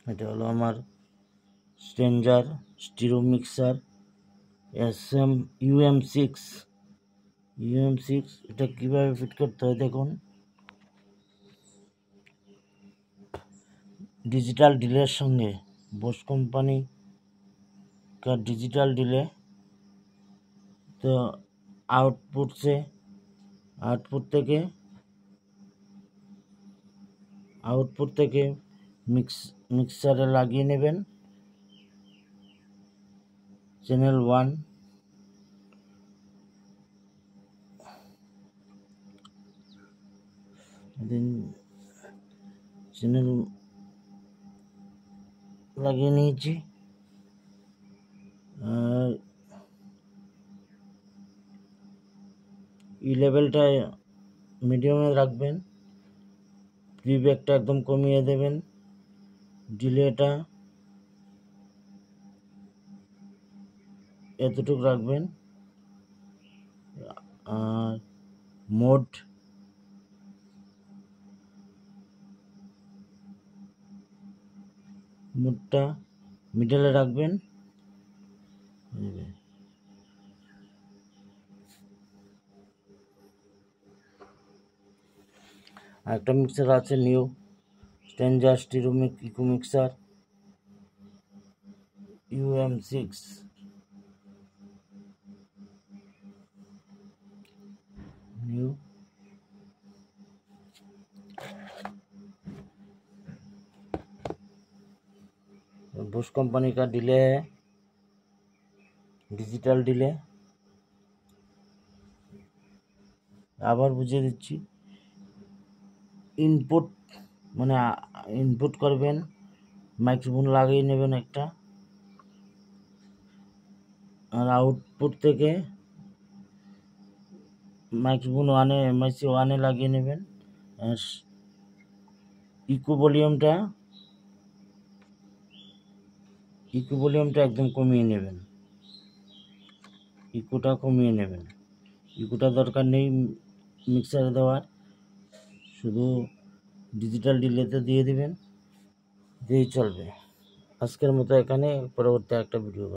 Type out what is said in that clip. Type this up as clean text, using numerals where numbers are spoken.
এটা হলো আমার স্ট্রেঞ্জার স্টিরো মিক্সার UM6। এটা কিভাবে ফিট করতে হয় দেখুন। डिजिटल डिले संगे बोस कोम्पानी का डिजिटल डिले तो आउटपुट থেকে मिक्सारे লাগিয়ে নেবেন चैनल 1 देन चैनल লাগিয়ে নিয়েছি আর এই লেভেলটা মিডিয়ামে রাখবেন প্রিব্যাকটা একদম কমিয়ে দেবেন ডিলেটা এতটুকু রাখবেন আর মোডটা মিডলে রাখবেন আর একটা মিক্সার আছে new stranger stereo echo mixer UM6 new Bose company का डिले है डिजिटल डिले আবার বুঝিয়ে দিচ্ছি ইনপুট মানে ইনপুট করবেন মাইক্রোফোন লাগিয়ে নেবেন একটা আর আউটপুট থেকে মাইক্রোফোন MIC 1 লাগিয়ে নেবেন আর ইকো ভলিউমটা একদম কমিয়ে নেবেন ইকোটা দরকার নেই মিক্সারে দেওয়ার শুধু ডিজিটাল ডিলেতে দিয়ে দিবেন দিয়েই চলবে আজকের মতো এখানে পরবর্তী একটা ভিডিও